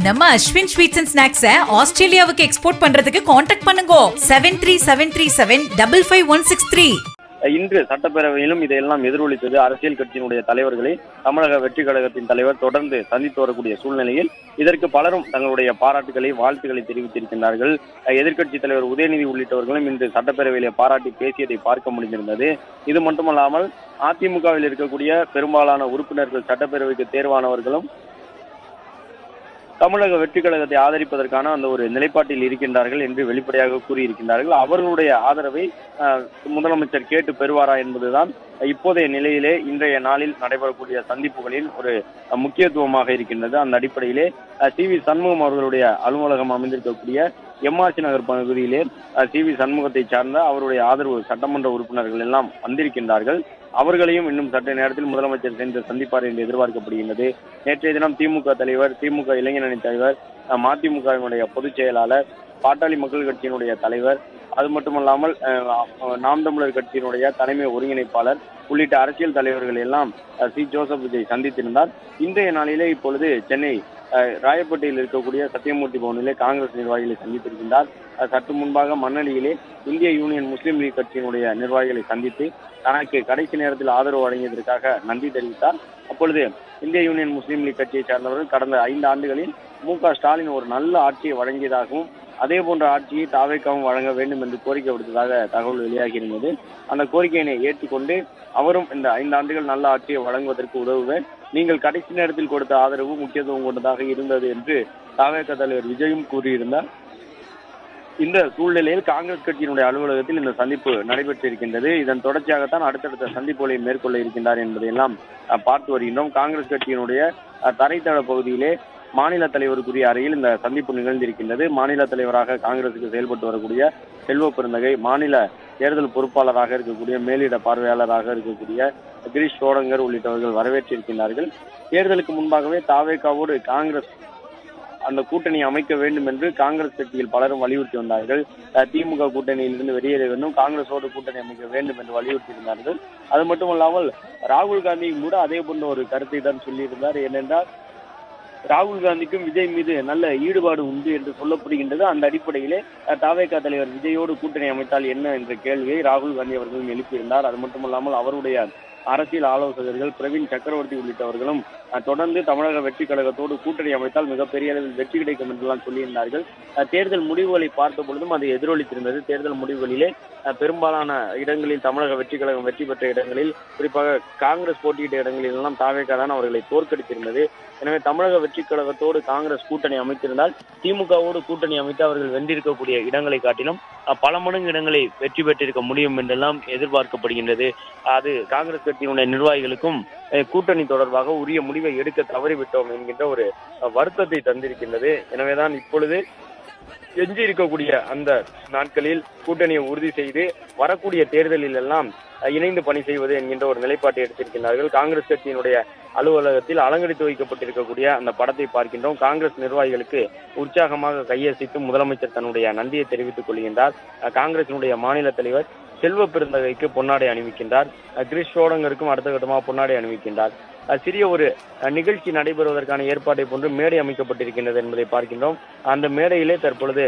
நம்ம Ashwin sweets and ஸ்நாக்ஸை ஆஸ்திரேலியாவுக்கு export பண்றதுக்கு கான்டாக்ட் பண்ணுங்க 7373755163. இன்று சட்டப்பேரவையிலும் இதையெல்லாம் எதிரொலித்தது. அரசியல் கட்சியினுடைய தலைவர்களை தமிழக வெற்றி கழகத்தின் தலைவர் தொடர்ந்து சந்தித்து வரக்கூடிய சூழ்நிலையில் இதற்கு பலரும் தங்களுடைய பாராட்டுகளை வாழ்த்துக்களை தெரிவித்திருக்கின்றார்கள். எதிர்க்கட்சித் தலைவர் உதயநிதி உள்ளிட்டவர்களும் இன்று சட்டப்பேரவையிலே பாராட்டி பேசியதை பார்க்க முடிந்திருந்தது. இது மட்டுமல்லாமல் அதிமுகவில் இருக்கக்கூடிய பெரும்பாலான உறுப்பினர்கள் சட்டப்பேரவைக்கு தேர்வானவர்களும் தமிழக வெற்றி கழகத்தை ஆதரிப்பதற்கான அந்த ஒரு நிலைப்பாட்டில் இருக்கின்றார்கள் என்று வெளிப்படையாக கூறியிருக்கின்றார்கள். அவர்களுடைய ஆதரவை முதலமைச்சர் கேட்டு பெறுவாரா என்பதுதான் இப்போதைய நிலையிலே இன்றைய நாளில் நடைபெறக்கூடிய சந்திப்புகளில் ஒரு முக்கியத்துவமாக இருக்கின்றது. அந்த அடிப்படையிலே சி.வி. சண்முகம் அவர்களுடைய அலுவலகம் அமைந்திருக்கக்கூடிய எம்ஆர்சி நகர் பகுதியிலே சி.வி. சண்முகத்தை சார்ந்த அவருடைய ஆதரவு சட்டமன்ற உறுப்பினர்கள் எல்லாம் வந்திருக்கின்றார்கள். அவர்களையும் இன்னும் சற்று நேரத்தில் முதலமைச்சர் சென்று சந்திப்பார் என்று எதிர்பார்க்கப்படுகின்றது. நேற்றைய தினம் திமுக தலைவர், திமுக இளைஞரணி தலைவர், மதிமுகவினுடைய பொதுச் செயலாளர், பாட்டாளி மக்கள் கட்சியினுடைய தலைவர், அது மட்டுமல்லாமல் நாம் தமிழர் கட்சியினுடைய தலைமை ஒருங்கிணைப்பாளர் உள்ளிட்ட அரசியல் தலைவர்கள் எல்லாம் சி ஜோசப் விஜய் சந்தித்திருந்தார். இன்றைய நாளிலே இப்பொழுது சென்னை ராயப்பேட்டையில் இருக்கக்கூடிய சத்தியமூர்த்தி பவனிலே காங்கிரஸ் நிர்வாகிகளை சந்தித்திருக்கின்றார். சற்று முன்பாக மண்ணடியிலே இந்திய யூனியன் முஸ்லீம் லீக் கட்சியினுடைய நிர்வாகிகளை சந்தித்து தனக்கு கடைசி நேரத்தில் ஆதரவு வழங்கியதற்காக நன்றி தெரிவித்தார். அப்பொழுது இந்திய யூனியன் முஸ்லீம் லீக் கட்சியை சார்ந்தவர்கள் கடந்த 5 ஆண்டுகளில் மு.க. ஸ்டாலின் ஒரு நல்ல ஆட்சியை வழங்கியதாகவும் அதே போன்ற ஆட்சியை தாவேக்காவும் வழங்க வேண்டும் என்று கோரிக்கை விடுத்ததாக தகவல் வெளியாகியிருந்தது. அந்த கோரிக்கையினை ஏற்றுக்கொண்டு அவரும் இந்த 5 ஆண்டுகள் நல்ல ஆட்சியை வழங்குவதற்கு உதவுவேன், நீங்கள் கடைசி நேரத்தில் கொடுத்த ஆதரவு முக்கியத்துவம் கொண்டதாக இருந்தது என்று தாவேக்கா தலைவர் விஜயும் கூறியிருந்தார். இந்த சூழ்நிலையில் காங்கிரஸ் கட்சியினுடைய அலுவலகத்தில் இந்த சந்திப்பு நடைபெற்றிருக்கின்றது. இதன் தொடர்ச்சியாகத்தான் அடுத்தடுத்த சந்திப்புகளை மேற்கொள்ள இருக்கின்றார் என்பதையெல்லாம் பார்த்து வருகின்றோம். காங்கிரஸ் கட்சியினுடைய தரைத்தள பகுதியிலே மாநில தலைவருக்குரிய அறையில் இந்த சந்திப்பு நிகழ்ந்திருக்கின்றது. மாநில தலைவராக காங்கிரசுக்கு செயல்பட்டு வரக்கூடிய செல்வ பெருந்தகை, மாநில தேர்தல் பொறுப்பாளராக இருக்கக்கூடிய மேலிட பார்வையாளராக இருக்கக்கூடிய கிரீஷ் சோடங்கர் உள்ளிட்டவர்கள் வரவேற்றிருக்கின்றார்கள். தேர்தலுக்கு முன்பாகவே தாவேக்காவோடு காங்கிரஸ் அந்த கூட்டணி அமைக்க வேண்டும் என்று காங்கிரஸ் கட்சியில் பலரும் வலியுறுத்தி வந்தார்கள். திமுக கூட்டணியிலிருந்து வெளியேற வேண்டும், காங்கிரஸோடு கூட்டணி அமைக்க வேண்டும் என்று வலியுறுத்தியிருந்தார்கள். அது மட்டுமல்லாமல் ராகுல் காந்தியும் கூட அதே போன்ற ஒரு கருத்தை தான் சொல்லியிருந்தார். ஏனென்றால் ராகுல் காந்திக்கும் விஜய் மீது நல்ல ஈடுபாடு உண்டு என்று சொல்லப்படுகின்றது. அந்த அடிப்படையிலே தாவேகா தலைவர் விஜயோடு கூட்டணி அமைத்தால் என்ன என்ற கேள்வியை ராகுல் காந்தி அவர்களும் எழுப்பியிருந்தார். அது மட்டுமல்லாமல் அவருடைய அரசியல் ஆலோசகர்கள் பிரவீன் சக்கரவர்த்தி உள்ளிட்டவர்களும் தொடர்ந்து தமிழக வெற்றி கழகத்தோடு கூட்டணி அமைத்தால் மிகப்பெரிய அளவில் வெற்றி கிடைக்கும் என்றெல்லாம் சொல்லியிருந்தார்கள். தேர்தல் முடிவுகளை பார்த்த பொழுதும் அது எதிரொலித்திருந்தது. தேர்தல் முடிவுகளிலே பெரும்பாலான இடங்களில் தமிழக வெற்றி கழகம் வெற்றி பெற்ற இடங்களில், குறிப்பாக காங்கிரஸ் போட்டியிட்ட இடங்களில் எல்லாம் தாவேகா தான் அவர்களை தோற்கடித்திருந்தது. எனவே தமிழக வெற்றி கழகத்தோடு காங்கிரஸ் கூட்டணி அமைத்திருந்தால் திமுகவோடு கூட்டணி அமைத்து அவர்கள் வென்றிருக்கக்கூடிய இடங்களை காட்டிலும் பல மடங்கு இடங்களை வெற்றி பெற்றிருக்க முடியும் என்றெல்லாம் எதிர்பார்க்கப்படுகின்றது. அது காங்கிரஸ் கட்சியினுடைய நிர்வாகிகளுக்கும் கூட்டணி தொடர்பாக உரிய முடிவை எடுக்க தவறிவிட்டோம் என்கின்ற ஒரு வருத்தத்தை தந்திருக்கின்றது. எனவேதான் இப்பொழுது எஞ்சி இருக்கக்கூடிய அந்த நாட்களில் கூட்டணியை உறுதி செய்து வரக்கூடிய தேர்தலில் எல்லாம் இணைந்து பணி செய்வது என்கின்ற ஒரு நிலைப்பாட்டை எடுத்திருக்கிறார்கள். காங்கிரஸ் கட்சியினுடைய அலுவலகத்தில் அலங்கரித்து வைக்கப்பட்டிருக்கக்கூடிய அந்த படத்தை பார்க்கின்றோம். காங்கிரஸ் நிர்வாகிகளுக்கு உற்சாகமாக கையசைத்து முதலமைச்சர் தன்னுடைய நன்றியை தெரிவித்துக் கொள்கின்றார். காங்கிரசினுடைய மாநில தலைவர் செல்வ பெருந்தகைக்கு பொன்னாடை அணிவிக்கின்றார். கிரீஷ் சோடங்கருக்கும் அடுத்த கட்டமாக பொன்னாடை அணிவிக்கின்றார். சிறிய ஒரு நிகழ்ச்சி நடைபெறுவதற்கான ஏற்பாட்டை போன்று மேடை அமைக்கப்பட்டிருக்கின்றது என்பதை பார்க்கின்றோம். அந்த மேடையிலே தற்பொழுது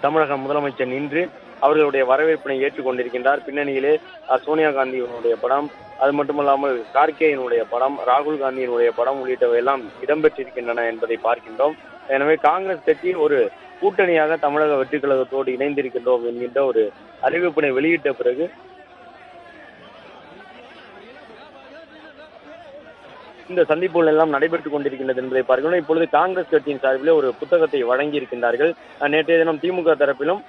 தமிழக முதலமைச்சர் நின்று அவர்களுடைய வரவேற்பினை ஏற்றுக்கொண்டிருக்கின்றார். பின்னணியிலே சோனியா காந்தியினுடைய படம், அது மட்டுமல்லாமல் கார்கேயினுடைய படம், ராகுல் காந்தியினுடைய படம் உள்ளிட்டவை எல்லாம் இடம்பெற்றிருக்கின்றன என்பதை பார்க்கின்றோம். எனவே காங்கிரஸ் கட்சி ஒரு கூட்டணியாக தமிழக வெற்றி கழகத்தோடு இணைந்திருக்கின்றோம் என்கின்ற ஒரு அறிவிப்பினை வெளியிட்ட பிறகு இந்த சந்திப்புகள் எல்லாம் நடைபெற்றுக் கொண்டிருக்கின்றது என்பதை பார்க்கணும். இப்பொழுது காங்கிரஸ் கட்சியின் சார்பிலே ஒரு புத்தகத்தை வழங்கி இருக்கின்றார்கள். நேற்றைய தினம் திமுக தரப்பிலும்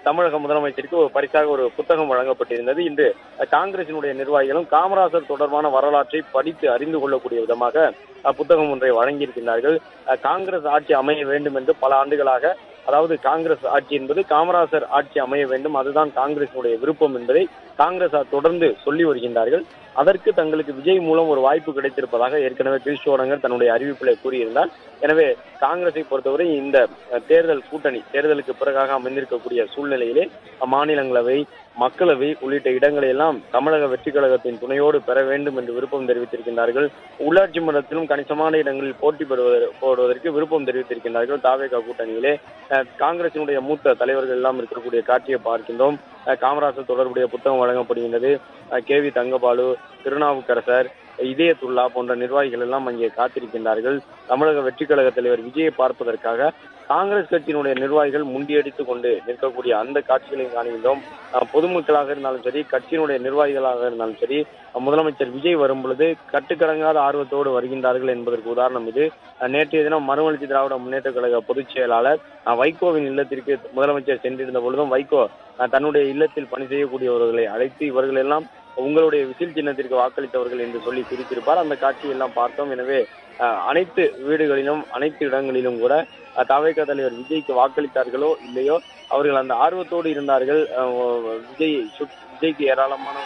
தமிழக முதலமைச்சருக்கு ஒரு பரிசாக ஒரு புத்தகம் வழங்கப்பட்டிருந்தது. இன்று காங்கிரசினுடைய நிர்வாகிகளும் காமராஜர் தொடர்பான வரலாற்றை படித்து அறிந்து கொள்ளக்கூடிய விதமாக புத்தகம் ஒன்றை வழங்கியிருக்கிறார்கள். காங்கிரஸ் ஆட்சி அமைய வேண்டும் என்று பல ஆண்டுகளாக, அதாவது காங்கிரஸ் ஆட்சி என்பது காமராஜர் ஆட்சி அமைய வேண்டும், அதுதான் காங்கிரசினுடைய விருப்பம் என்பதை காங்கிரஸ் தொடர்ந்து சொல்லி வருகின்றார்கள். அதற்கு தங்களுக்கு விஜய் மூலம் ஒரு வாய்ப்பு கிடைத்திருப்பதாக ஏற்கனவே கிரீஷ் சோடங்கர் தன்னுடைய அறிவிப்பிலே கூறியிருந்தார். எனவே காங்கிரஸை பொறுத்தவரை இந்த தேர்தல் கூட்டணி தேர்தலுக்கு பிறகாக அமைந்திருக்கக்கூடிய சூழ்நிலையிலே மாநிலங்களவை, மக்களவை உள்ளிட்ட இடங்களை எல்லாம் தமிழக வெற்றி கழகத்தின் துணையோடு பெற வேண்டும் என்று விருப்பம் தெரிவித்திருக்கின்றார்கள். உள்ளாட்சி மன்றத்திலும் கணிசமான இடங்களில் போட்டி போடுவதற்கு விருப்பம் தெரிவித்திருக்கின்றார்கள். தாவேகா கூட்டணியிலே காங்கிரசினுடைய மூத்த தலைவர்கள் எல்லாம் இருக்கக்கூடிய காட்சியை பார்க்கின்றோம். காமராஜர் தொடர்புடைய புத்தகம் வழங்கப்படுகின்றது. KV தங்கபாலு, திருநாவுக்கரசர், இதயத்துல்லா போன்ற நிர்வாகிகள் எல்லாம் அங்கே காத்திருக்கின்றார்கள். தமிழக வெற்றி கழக தலைவர் விஜயை பார்ப்பதற்காக காங்கிரஸ் கட்சியினுடைய நிர்வாகிகள் முண்டியடித்துக் கொண்டு நிற்கக்கூடிய அந்த காட்சிகளையும் காணுகின்றோம். பொதுமக்களாக இருந்தாலும் சரி, கட்சியினுடைய நிர்வாகிகளாக இருந்தாலும் சரி, முதலமைச்சர் விஜய் வரும் பொழுது கட்டுக்கடங்காத ஆர்வத்தோடு வருகின்றார்கள் என்பதற்கு உதாரணம் இது. நேற்றைய தினம் மறுமலர்ச்சி திராவிட முன்னேற்ற கழக பொதுச் செயலாளர் வைகோவின் இல்லத்திற்கு முதலமைச்சர் சென்றிருந்த பொழுதும் வைகோ தன்னுடைய இல்லத்தில் பணி செய்யக்கூடியவர்களை அழைத்து இவர்கள் எல்லாம் உங்களுடைய விசில் சின்னத்திற்கு வாக்களித்தவர்கள் என்று சொல்லி பிரித்திருப்பார். அந்த காட்சியை எல்லாம் பார்த்தோம். எனவே அனைத்து வீடுகளிலும் அனைத்து இடங்களிலும் கூட தவேக தலைவர் விஜய்க்கு வாக்களித்தார்களோ இல்லையோ அவர்கள் அந்த ஆர்வத்தோடு இருந்தார்கள். விஜய்க்கு ஏராளமான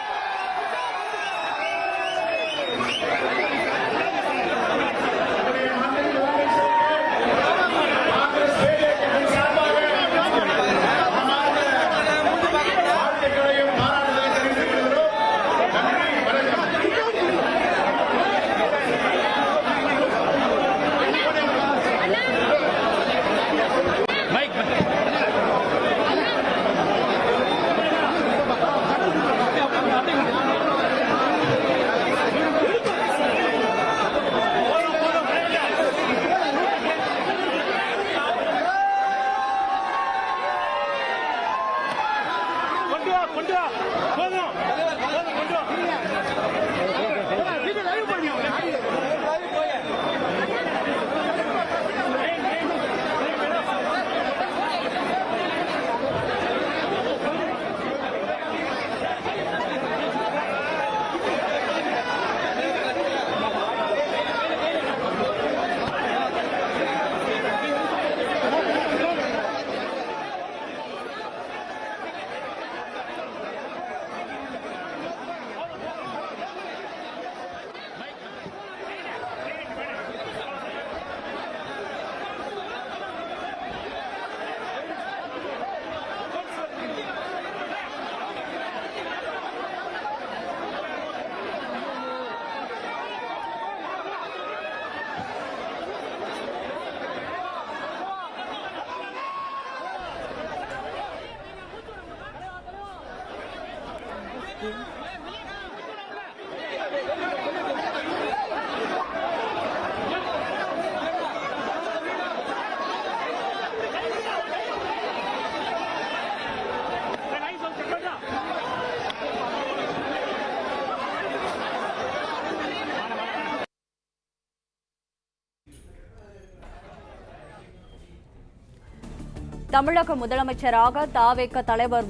தமிழக முதலமைச்சராக தாவேக தலைவர்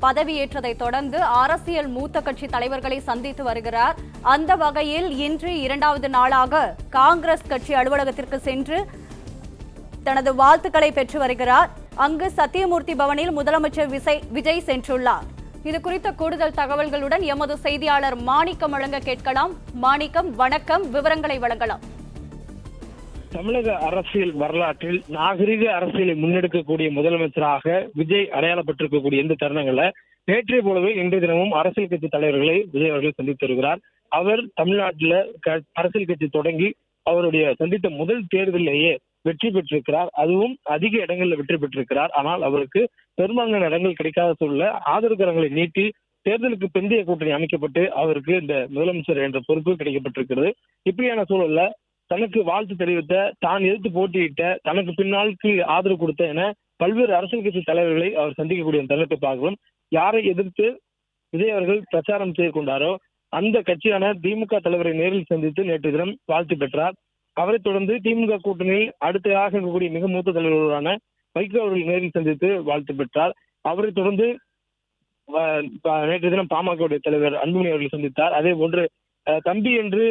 பதவியேற்றதை தொடர்ந்து அரசியல் மூத்த கட்சி தலைவர்களை சந்தித்து வருகிறார். அந்த வகையில் இன்று 2வது நாளாக காங்கிரஸ் கட்சி அலுவலகத்திற்கு சென்று தனது வாழ்த்துக்களை பெற்று வருகிறார். அங்கு சத்தியமூர்த்தி பவனில் முதலமைச்சர் விஜய் சென்றுள்ளார். இது குறித்த கூடுதல் தகவல்களுடன் எமது செய்தியாளர் மாணிக்கம் வழங்க கேட்கலாம். மாணிக்கம், வணக்கம், விவரங்களை வழங்கலாம். தமிழக அரசியல் வரலாற்றில் நாகரிக அரசியலை முன்னெடுக்கக்கூடிய முதலமைச்சராக விஜய் அடையாளப்பட்டிருக்கக்கூடிய இந்த தருணங்கள்ல நேற்றைய போலவே இன்றைய தினமும் அரசியல் கட்சி தலைவர்களை விஜய் அவர்கள் சந்தித்து வருகிறார். அவர் தமிழ்நாட்டில் அரசியல் கட்சி தொடங்கி அவருடைய சந்தித்த முதல் தேர்தலிலேயே வெற்றி பெற்றிருக்கிறார். அதுவும் அதிக இடங்களில் வெற்றி பெற்றிருக்கிறார். ஆனால் அவருக்கு பெரும்பாலான இடங்கள் கிடைக்காத சூழல ஆதரவு கரங்களை நீட்டி தேர்தலுக்கு பிந்தைய கூட்டணி அமைக்கப்பட்டு அவருக்கு இந்த முதலமைச்சர் என்ற பொறுப்பு கிடைக்கப்பட்டிருக்கிறது. இப்படியான சூழல்ல தனக்கு வாழ்த்து தெரிவித்த, தான் எதிர்த்து போட்டியிட்ட, தனக்கு பின்னாளுக்கு ஆதரவு கொடுத்த என பல்வேறு அரசியல் கட்சி தலைவர்களை அவர் சந்திக்கக்கூடிய தருணத்தை பார்க்கிறோம். யாரை எதிர்த்து விஜய் அவர்கள் பிரச்சாரம் செய்து கொண்டாரோ அந்த கட்சியான திமுக தலைவரை நேரில் சந்தித்து நேற்று தினம் வாழ்த்து பெற்றார். அவரை தொடர்ந்து திமுக கூட்டணியில் அடுத்ததாக இருக்கக்கூடிய மிக மூத்த தலைவர்களான வைகோ அவர்கள் நேரில் சந்தித்து வாழ்த்து பெற்றார். அவரை தொடர்ந்து நேற்று தினம் பாமக தலைவர் அன்புமணி அவர்கள் சந்தித்தார். அதே போன்று தம்பி என்று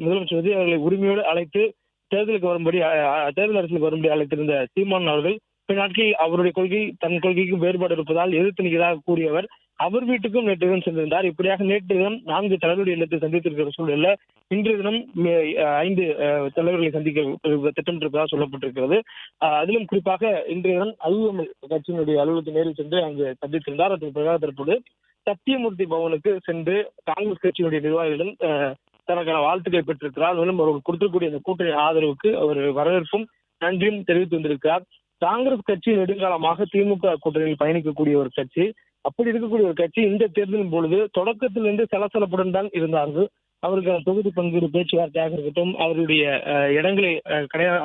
முதலமைச்சர் விஜய் அவர்களை உரிமையோடு அழைத்து தேர்தல் அரசியலுக்கு வரும்படி அழைத்திருந்த சீமான் அவர்கள் பின் நாட்களில் அவருடைய கொள்கை தன் கொள்கைக்கும் வேறுபாடு இருப்பதால் எதிர்த்து நிற்கிறதாக கூறியவர் அவர் வீட்டுக்கும் நேற்று தினம் சென்றிருந்தார். இப்படியாக நேற்று தினம் 4 தலைவருடைய இல்லத்தை சந்தித்திருக்கிற சூழலில் இன்றைய தினம் 5 தலைவர்களை சந்திக்க திட்டமிட்டிருப்பதாக சொல்லப்பட்டிருக்கிறது. அதிலும் குறிப்பாக இன்றைய தினம் ஐஎம்எல் கட்சியினுடைய அலுவலகத்தை நேரில் சென்று அங்கு சந்தித்திருந்தார். அதற்கு பிறகு தற்போது சத்தியமூர்த்தி பவனுக்கு சென்று காங்கிரஸ் கட்சியினுடைய நிர்வாகிகளிடம் தனக்கான வாழ்த்துக்களை பெற்றிருக்கிறார். மேலும் அவர்கள் கொடுத்திருக்கக்கூடிய இந்த கூட்டணி ஆதரவுக்கு அவர் வரவேற்பும் நன்றியும் தெரிவித்து வந்திருக்கிறார். காங்கிரஸ் கட்சி நெடுங்காலமாக திமுக கூட்டணியில் பயணிக்கக்கூடிய ஒரு கட்சி. அப்படி இருக்கக்கூடிய ஒரு கட்சி இந்த தேர்தலின் பொழுது தொடக்கத்திலிருந்து சலசலப்புடன் தான் இருந்தார்கள். அவருக்கான தொகுதி பங்கீடு பேச்சுவார்த்தையாக இருக்கட்டும், அவருடைய இடங்களை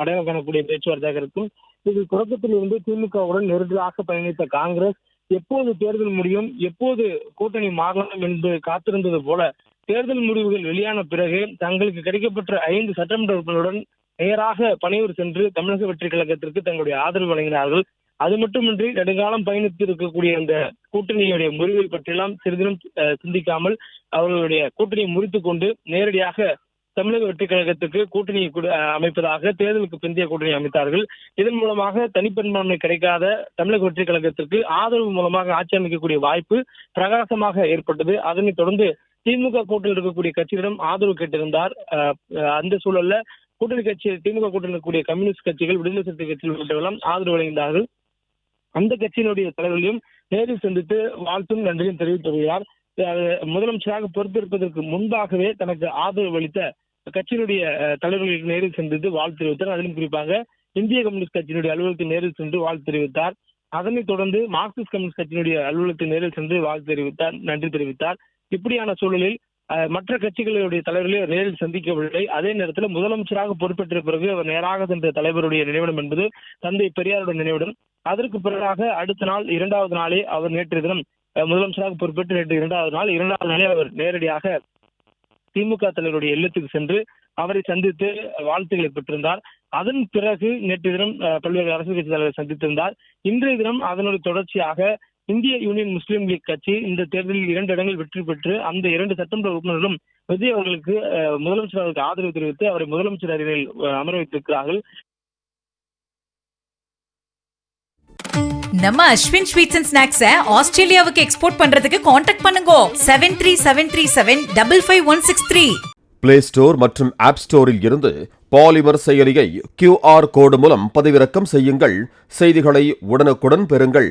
அடையாளம் காணக்கூடிய பேச்சுவார்த்தையாக இருக்கும், இது தொடக்கத்திலிருந்து திமுகவுடன் நெருக்கமாக பயணித்த காங்கிரஸ் எப்போது தேர்தல் முடியும், எப்போது கூட்டணி மாறலாம் என்று காத்திருந்தது போல தேர்தல் முடிவுகள் வெளியான பிறகு தங்களுக்கு கிடைக்கப்பட்ட 5 சட்டமன்ற உறுப்பினருடன் நேராக பனையூர் சென்று தமிழக வெற்றி கழகத்திற்கு தங்களுடைய ஆதரவு வழங்கினார்கள். அது மட்டுமின்றி நெடுங்காலம் பயணித்து இருக்கக்கூடிய அந்த கூட்டணியுடைய முறிவை பற்றியெல்லாம் சிறிதிலும் சிந்திக்காமல் அவர்களுடைய கூட்டணியை முறித்துக் கொண்டு நேரடியாக தமிழக வெற்றி கழகத்துக்கு கூட்டணியை அமைப்பதாக தேர்தலுக்கு பிந்தைய கூட்டணி அமைத்தார்கள். இதன் மூலமாக தனிப்பெரும்பான்மை கிடைக்காத தமிழக வெற்றி கழகத்திற்கு ஆதரவு மூலமாக ஆட்சி அமைக்கக்கூடிய வாய்ப்பு பிரகாசமாக ஏற்பட்டது. அதனைத் தொடர்ந்து திமுக கூட்டணியில் இருக்கக்கூடிய கட்சிகளிடம் ஆதரவு கேட்டிருந்தார். அந்த சூழல்ல கூட்டணி கட்சி திமுக கூட்டணியில் இருக்கக்கூடிய கம்யூனிஸ்ட் கட்சிகள், விடுதலை சிறுத்தை கட்சிகள் உள்ளிட்டவெல்லாம் ஆதரவு வழங்கினார்கள். அந்த கட்சியினுடைய தலைவர்களையும் நேரில் சந்தித்து வாழ்த்தும் நன்றியும் தெரிவித்து வருகிறார். முதலமைச்சராக பொறுப்பேற்பதற்கு முன்பாகவே தனக்கு ஆதரவு அளித்த கட்சியினுடைய தலைவர்களுக்கு நேரில் சந்தித்து வாழ்த்து தெரிவித்தார். அதிலும் குறிப்பாக இந்திய கம்யூனிஸ்ட் கட்சியினுடைய அலுவலகத்தில் நேரில் சென்று வாழ்த்து தெரிவித்தார். அதனைத் தொடர்ந்து மார்க்சிஸ்ட் கம்யூனிஸ்ட் கட்சியினுடைய அலுவலகத்தில் நேரில் சென்று வாழ்த்து தெரிவித்தார், நன்றி தெரிவித்தார். இப்படியான சூழலில் மற்ற கட்சிகளுடைய தலைவர்களை நேரில் சந்திக்கவில்லை. அதே நேரத்தில் முதலமைச்சராக பொறுப்பேற்ற பிறகு அவர் நேராக சென்ற தலைவருடைய நினைவிடம் என்பது தந்தை பெரியாருடைய நினைவிடம். அதற்கு பிறகாக அடுத்த நாள் 2வது நாளே அவர் நேற்று தினம் முதலமைச்சராக பொறுப்பேற்று நேற்று 2வது நாளே அவர் நேரடியாக திமுக தலைவருடைய இல்லத்துக்கு சென்று அவரை சந்தித்து வாழ்த்துக்களை பெற்றிருந்தார். அதன் பிறகு நேற்று தினம் பல்வேறு அரசியல் கட்சி தலைவரை சந்தித்திருந்தார். இன்றைய தினம் அதனுடைய தொடர்ச்சியாக இந்திய யூனியன் முஸ்லீம் லீக் கட்சி இந்த தேர்தலில் 2 இடங்கள் வெற்றி பெற்று அந்த 2 சட்டமன்ற உறுப்பினர்களும் விஜய் அவர்களுக்கு முதலமைச்சருக்கு ஆதரவு தெரிவித்து அவரை முதலமைச்சர் அறையில் அமர வைத்திருக்கிறார்கள். நம்ம அஸ்வின் ஸ்வீட்ஸ் அண்ட் ஸ்நாக்ஸை ஆஸ்திரேலியாவுக்கு எக்ஸ்போர்ட் பண்றதுக்கு காண்டாக்ட் பண்ணுங்க 7373755163. பிளே ஸ்டோர் மற்றும் ஆப் ஸ்டோரில் இருந்து பாலிமர் செயலியை QR கோடு மூலம் பதிவிறக்கம் செய்யுங்கள். செய்திகளை உடனுக்குடன் பெறுங்கள்.